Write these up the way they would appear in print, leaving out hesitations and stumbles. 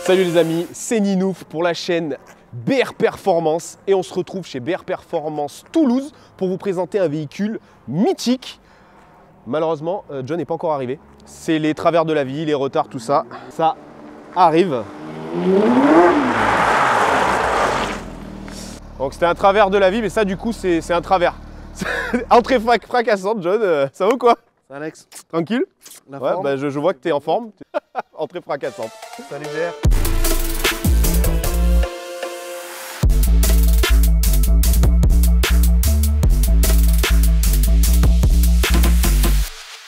Salut les amis, c'est Ninouf pour la chaîne BR Performance et on se retrouve chez BR Performance Toulouse pour vous présenter un véhicule mythique. Malheureusement, John n'est pas encore arrivé. C'est les travers de la vie, les retards, tout ça. Ça arrive. Donc c'était un travers de la vie, mais ça du coup c'est un travers. Entrée fracassante, John, ça va ou quoi? Alex, Tranquille? la Ouais, forme. bah, je vois que tu es en forme. Entrée fracassante. Salut BR.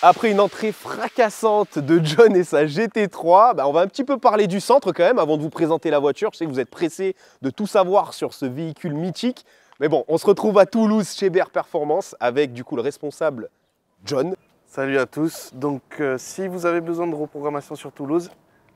Après une entrée fracassante de John et sa GT3, on va un petit peu parler du centre quand même avant de vous présenter la voiture. Je sais que vous êtes pressés de tout savoir sur ce véhicule mythique. Mais bon, on se retrouve à Toulouse chez BR Performance avec du coup le responsable John. Salut à tous. Donc si vous avez besoin de reprogrammation sur Toulouse,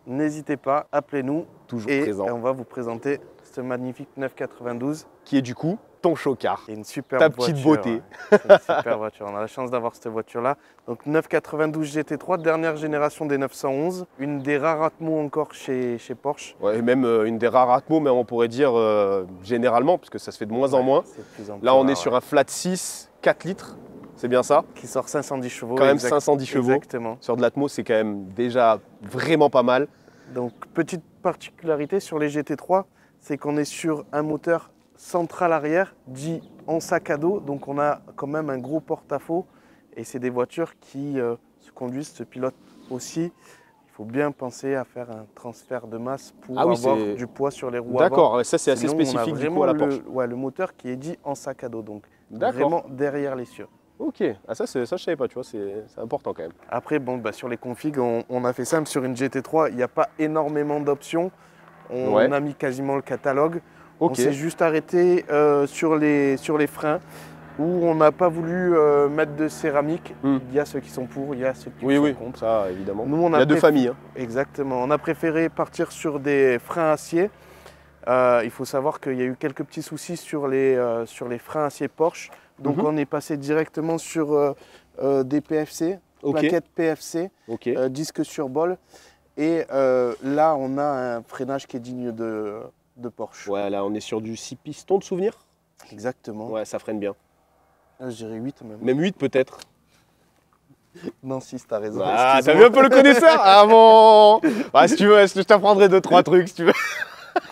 n'hésitez pas, appelez-nous. Toujours Et présent. on va vous présenter ce magnifique 992. Qui est du coup ton chocard. Et une superbe Ta voiture. petite beauté. Ouais. C'est une super voiture. On a la chance d'avoir cette voiture-là. Donc 992 GT3, dernière génération des 911. Une des rares Atmo encore chez Porsche. Ouais, et même une des rares Atmo, mais on pourrait dire généralement, parce que ça se fait de moins en moins. C'est de plus en plus Là, on rare, est sur un flat 6, 4 litres. C'est bien ça? qui sort 510 chevaux. Quand même 510 chevaux. Exactement. Sur de l'Atmo, c'est quand même déjà vraiment pas mal. Donc, petite particularité sur les GT3, c'est qu'on est sur un moteur central arrière, dit en sac à dos. Donc, on a quand même un gros porte-à-faux. Et c'est des voitures qui se conduisent, se pilotent aussi. Il faut bien penser à faire un transfert de masse pour avoir du poids sur les roues avant. D'accord, ça c'est assez Sinon, spécifique on a du coup à la Porsche. le moteur qui est dit en sac à dos. Donc, D'accord. vraiment derrière l'essieu. Ok, ah, ça je savais pas, tu vois, c'est important quand même. Après, bon, sur les configs, on a fait simple. Sur une GT3, il n'y a pas énormément d'options. On a mis quasiment le catalogue. Ok. On s'est juste arrêté sur les freins où on n'a pas voulu mettre de céramique. Il y a ceux qui sont pour, il y a ceux qui sont contre. Ça évidemment. Nous, on il y a deux familles. Hein. Exactement. On a préféré partir sur des freins acier. Il faut savoir qu'il y a eu quelques petits soucis sur les freins acier Porsche. Donc on est passé directement sur des PFC, plaquettes PFC, disque sur bol. Et là, on a un freinage qui est digne de Porsche. Ouais, là on est sur du 6 pistons de souvenir. Exactement. Ouais, ça freine bien. Là, je dirais 8 même. Même 8 peut-être. Non, 6, t'as raison. Ah, t'as vu un peu le connaisseur? Ah bon. Si tu veux, je t'apprendrai 2-3 trucs si tu veux.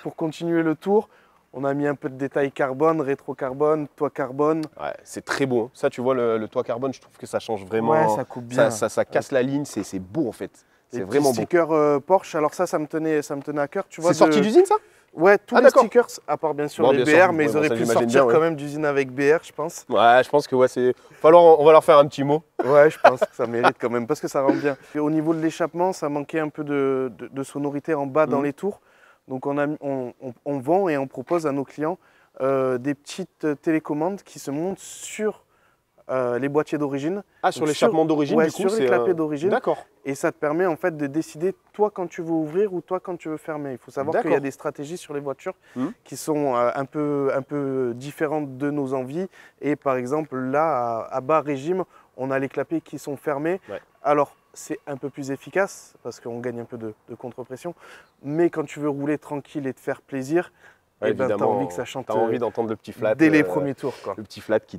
Pour continuer le tour, on a mis un peu de détails carbone, rétro-carbone, toit carbone. Ouais, c'est très beau. Ça, tu vois, le toit carbone, je trouve que ça change vraiment. Ouais, ça coupe bien. Ça casse la ligne, c'est beau en fait. C'est Les vraiment petits beau. stickers Porsche, alors ça me tenait à cœur. C'est sorti d'usine ça? Ouais, tous les stickers, à part bien sûr bon, les bien sûr, BR, mais ils auraient pu sortir bien, quand même d'usine avec BR, je pense. Ouais, je pense que on va leur faire un petit mot. Ouais, je pense que ça mérite quand même, parce que ça rend bien. Et au niveau de l'échappement, ça manquait un peu de sonorité en bas dans les tours. Donc on vend et on propose à nos clients des petites télécommandes qui se montent sur les boîtiers d'origine. Ah, sur l'échappement d'origine, ouais, du coup, sur les clapets d'origine. D'accord. Et ça te permet en fait de décider toi quand tu veux ouvrir ou toi quand tu veux fermer. Il faut savoir qu'il y a des stratégies sur les voitures qui sont un peu différentes de nos envies. Et par exemple là, à bas régime, on a les clapets qui sont fermés. Ouais. Alors c'est un peu plus efficace parce qu'on gagne un peu de contre-pression. Mais quand tu veux rouler tranquille et te faire plaisir, ouais, tu as envie que ça chante. Tu as envie d'entendre le petit flat. Dès les premiers tours, quoi. Le petit flat qui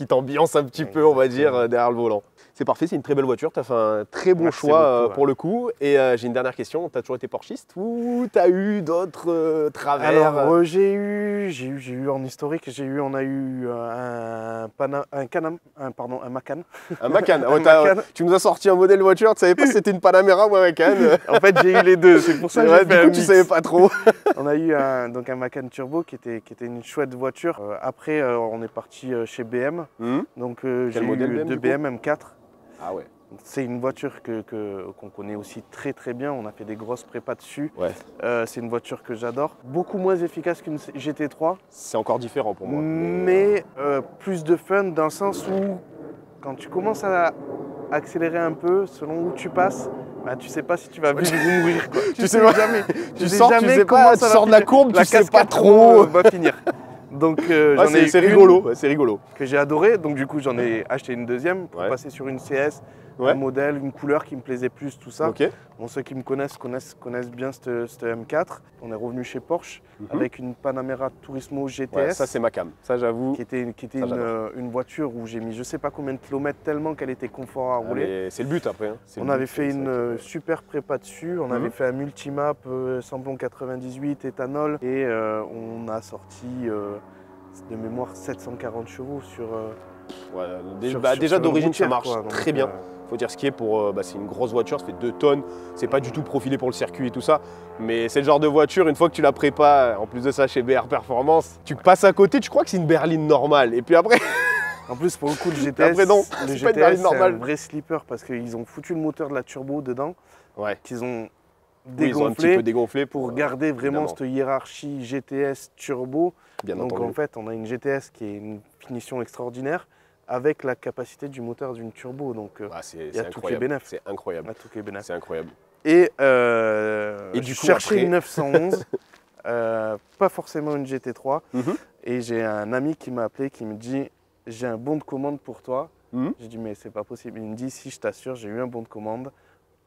t'ambiance un petit peu, on va dire, derrière le volant. C'est parfait, c'est une très belle voiture. Tu as fait un très bon choix pour le coup. Et j'ai une dernière question. Tu as toujours été porschiste ou tu as eu d'autres travers? Alors, j'ai eu en historique, on a eu un Macan. Un Macan. Ouais, tu nous as sorti un modèle voiture, tu savais pas si c'était une Panamera ou un Macan. En fait, j'ai eu les deux, c'est pour ça que j'ai fait un mix. Tu savais pas trop. On a eu un Macan Turbo qui était une chouette voiture. Après, on est parti chez BM. Donc, j'ai eu deux BM M4. Ah ouais. C'est une voiture qu'on connaît aussi très très bien. On a fait des grosses prépas dessus. Ouais. C'est une voiture que j'adore. Beaucoup moins efficace qu'une GT3. C'est encore différent pour moi. Mais plus de fun dans le sens où quand tu commences à accélérer un peu, selon où tu passes, tu sais pas si tu vas vivre ou mourir. Quoi. Tu sais jamais. Tu sors de la courbe, tu sais pas trop va finir. Donc c'est rigolo, c'est rigolo. Que j'ai adoré, donc du coup j'en ai acheté une deuxième pour passer sur une CS un modèle, une couleur qui me plaisait plus, tout ça. Okay. Bon, ceux qui me connaissent bien cette M4. On est revenu chez Porsche avec une Panamera Turismo GTS. Ouais, ça c'est ma cam, ça j'avoue. Qui était une voiture où j'ai mis je sais pas combien de kilomètres tellement qu'elle était confort à rouler. C'est le but après. Hein. On avait fait une super prépa dessus, on avait fait un multimap samplon 98 éthanol et on a sorti de mémoire 740 chevaux sur... déjà d'origine ça marche très bien. Faut dire ce qui est pour, c'est une grosse voiture, ça fait 2 tonnes, c'est pas du tout profilé pour le circuit et tout ça, mais c'est le genre de voiture, une fois que tu la prépares, en plus de ça chez BR Performance, tu passes à côté, tu crois que c'est une berline normale, et puis après... En plus pour le coup le GTS, après, non, le GTS c'est un vrai slipper parce qu'ils ont foutu le moteur de la turbo dedans, qu'ils ont dégonflé, ils ont un petit peu dégonflé pour garder vraiment cette hiérarchie GTS turbo. Donc en fait on a une GTS qui est une finition extraordinaire, avec la capacité du moteur d'une turbo. Donc, il y a tous les bénéfices. C'est incroyable. C'est incroyable. Et du coup, chercher une 911, pas forcément une GT3. Et j'ai un ami qui m'a appelé, qui me dit « J'ai un bon de commande pour toi. J'ai dit « Mais c'est pas possible. » Il me dit « Si, je t'assure, j'ai eu un bon de commande.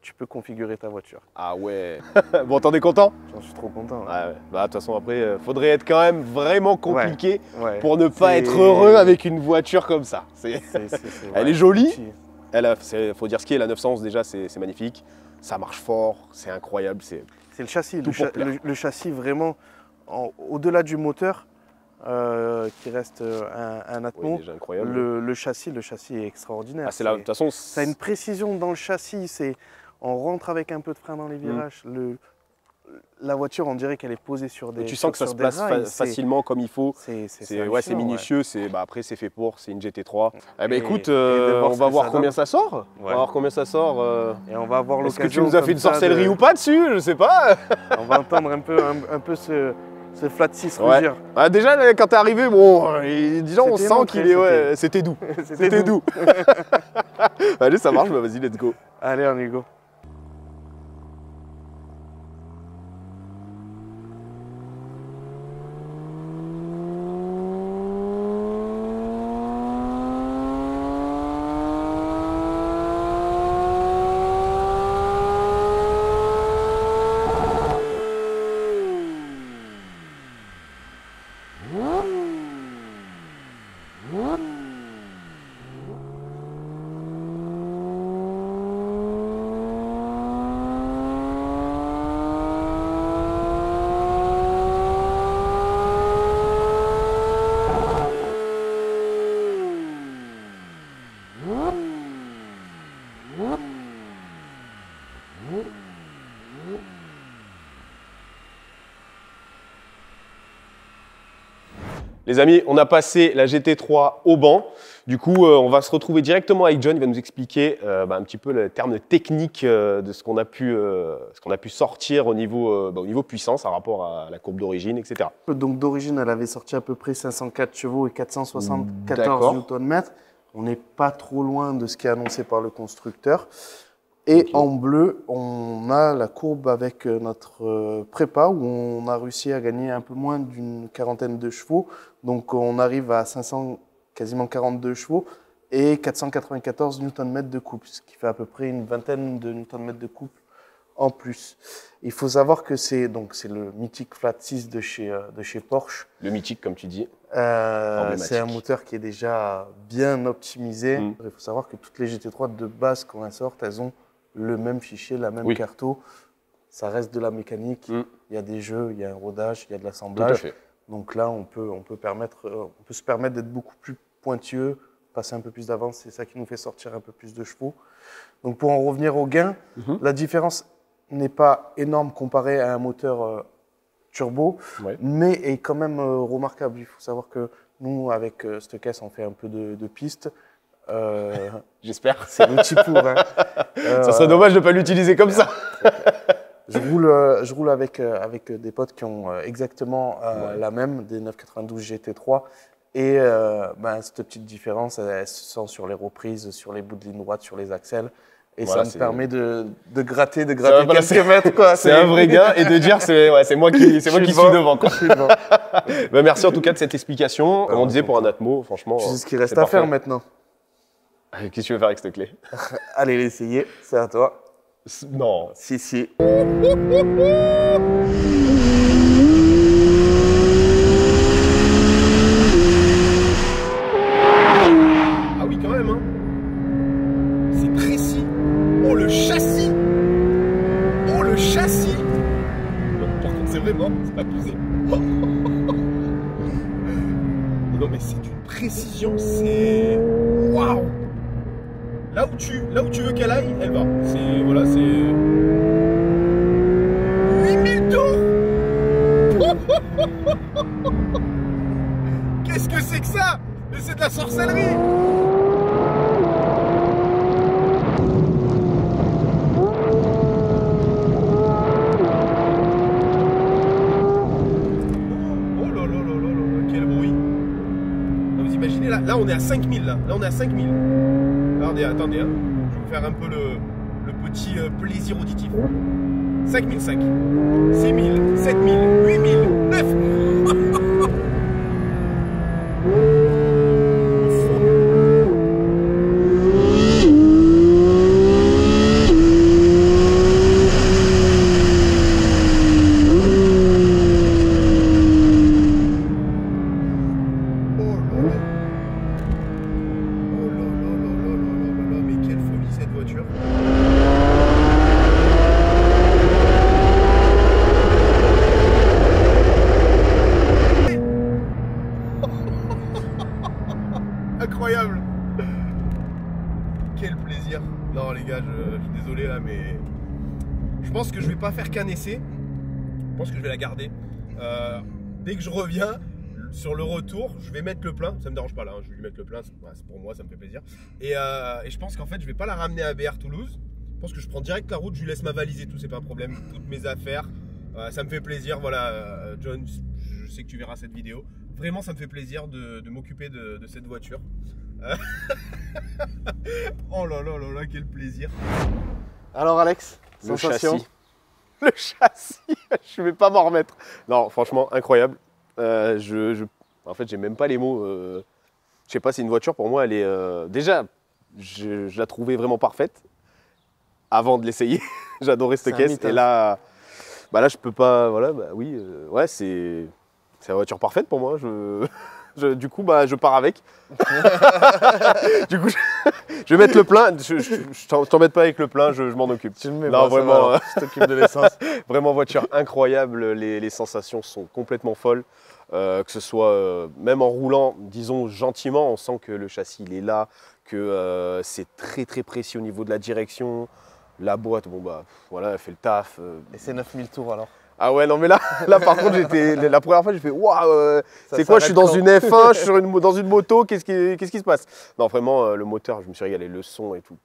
Tu peux configurer ta voiture. » Ah ouais. Bon, t'en es content? J'en suis trop content. Ouais. Ah ouais. Bah, de toute façon, après, faudrait être quand même vraiment compliqué pour ne pas être heureux avec une voiture comme ça. Elle est jolie. Faut dire ce qui est, la 911 déjà, c'est magnifique. Ça marche fort, c'est incroyable. C'est le châssis. Le châssis, vraiment, au-delà du moteur, qui reste un Atmo, le châssis est extraordinaire. De toute façon, ça a une précision dans le châssis. On rentre avec un peu de frein dans les virages. La voiture, on dirait qu'elle est posée sur des. Tu sens que ça se place facilement comme il faut. C'est minutieux. Après, c'est fait pour. C'est une GT3. Eh ben, écoute, on va voir combien ça sort. On va voir combien ça sort. Et on va avoir l'occasion. Est-ce que tu nous as fait une sorcellerie ou pas dessus? Je sais pas. On va entendre un peu ce flat 6 rougir. Ah, déjà, quand t'es arrivé, bon, déjà on sent qu'il est. C'était doux. C'était doux. Allez, ça marche. Vas-y, let's go. Allez, on y go. Les amis, on a passé la GT3 au banc. Du coup, on va se retrouver directement avec John. Il va nous expliquer un petit peu le terme technique de ce qu'on a pu sortir au niveau puissance par rapport à la courbe d'origine, etc. Donc d'origine, elle avait sorti à peu près 504 chevaux et 474 Nm. On n'est pas trop loin de ce qui est annoncé par le constructeur. Et en bleu, on a la courbe avec notre prépa où on a réussi à gagner un peu moins d'une quarantaine de chevaux. Donc on arrive à 500, quasiment 42 chevaux et 494 Nm de couple, ce qui fait à peu près une vingtaine de Nm de couple en plus. Il faut savoir que c'est le mythique Flat 6 de chez Porsche. Le mythique, comme tu dis. C'est un moteur qui est déjà bien optimisé. Il faut savoir que toutes les GT3 de base, quand elles sortent, elles ont le même fichier, la même carto. Ça reste de la mécanique. Il y a des jeux, il y a un rodage, il y a de l'assemblage. Donc là, on peut se permettre d'être beaucoup plus pointilleux, passer un peu plus d'avance. C'est ça qui nous fait sortir un peu plus de chevaux. Donc pour en revenir au gain, la différence n'est pas énorme comparée à un moteur turbo, mais est quand même remarquable. Il faut savoir que nous, avec cette caisse, on fait un peu de piste. J'espère. C'est l'outil pour. Ça serait dommage de ne pas l'utiliser comme ça. Je roule avec des potes qui ont exactement la même, des 992 GT3. Et cette petite différence, elle se sent sur les reprises, sur les bouts de ligne droite, sur les axels. Et ça me permet de gratter quelques mètres. C'est un vrai gain et de dire c'est moi qui suis devant. Merci en tout cas de cette explication. Comme on disait pour un Atmo, franchement. C'est ce qu'il reste à faire maintenant. Qu'est-ce que tu veux faire avec cette clé? Allez, l'essayer, c'est à toi. Non. Si, si. Ah oui, quand même, hein. C'est précis. Oh, le châssis. Oh, le châssis. Par contre, c'est vraiment, c'est abusé. Non, mais c'est une précision, c'est... Waouh. Là où tu veux qu'elle aille, elle va. C'est... Voilà, c'est... 8000 tours. Qu'est-ce que c'est que ça? Mais c'est de la sorcellerie. Oh là là là là là, quel bruit. Vous imaginez, là on est à 5000, là on est à 5000. Attendez, attendez, hein. Je vais vous faire un peu le petit plaisir auditif. 5005, 6000, 7000, 8000, 9000. Incroyable. Quel plaisir. Non les gars, je suis désolé là, mais je pense que je vais pas faire qu'un essai. Je pense que je vais la garder. Dès que je reviens sur le retour, je vais mettre le plein. Ça me dérange pas là, hein. Je vais lui mettre le plein. C'est pour moi, ça me fait plaisir. Et je pense qu'en fait, je vais pas la ramener à BR Toulouse. Je pense que je prends direct la route. Je lui laisse ma valise et tout, c'est pas un problème. Toutes mes affaires. Ça me fait plaisir. Voilà, John, je sais que tu verras cette vidéo. Vraiment, ça me fait plaisir de m'occuper de cette voiture. Oh là là là là, quel plaisir. Alors Alex, Le sensation? châssis. Le châssis, je vais pas m'en remettre. Non, franchement, incroyable. En fait, j'ai même pas les mots. Je sais pas, c'est une voiture, pour moi, elle est... déjà, je la trouvais vraiment parfaite avant de l'essayer. J'adorais cette caisse. Et là, là, je peux pas... Voilà, oui, ouais, c'est la voiture parfaite pour moi. Du coup, je pars avec. Du coup, je vais mettre le plein. Je t'embête pas avec le plein, je m'en occupe. Tu le mets non, pas, vraiment, je t'occupe de l'essence. Vraiment, voiture incroyable. Les sensations sont complètement folles. Que ce soit même en roulant, disons gentiment, on sent que le châssis il est là, que c'est très très précis au niveau de la direction. La boîte, bon voilà, elle fait le taf. Et c'est 9000 tours alors? Ah ouais, non mais là par contre, la première fois, j'ai fait waouh, c'est quoi, je suis dans une F1, je suis dans une moto, qu'est-ce qui se passe? Non, vraiment, le moteur, je me suis régalé, le son et tout.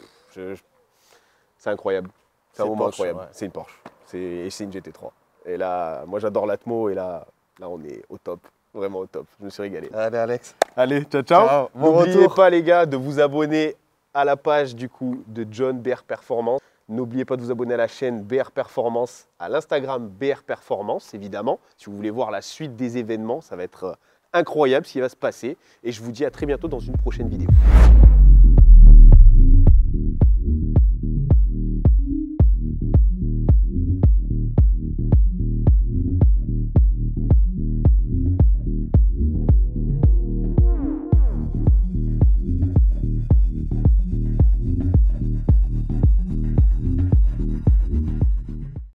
C'est incroyable. C'est un moment incroyable. Ouais. C'est une Porsche. Et c'est une GT3. Et là, moi j'adore l'atmo et là, on est au top. Vraiment au top. Je me suis régalé. Allez Alex. Allez, ciao ciao. Ciao. Bon N'oubliez retour. pas les gars de vous abonner à la page du coup de John BR Performance. N'oubliez pas de vous abonner à la chaîne BR Performance, à l'Instagram BR Performance évidemment. Si vous voulez voir la suite des événements, ça va être incroyable ce qui va se passer. Et je vous dis à très bientôt dans une prochaine vidéo.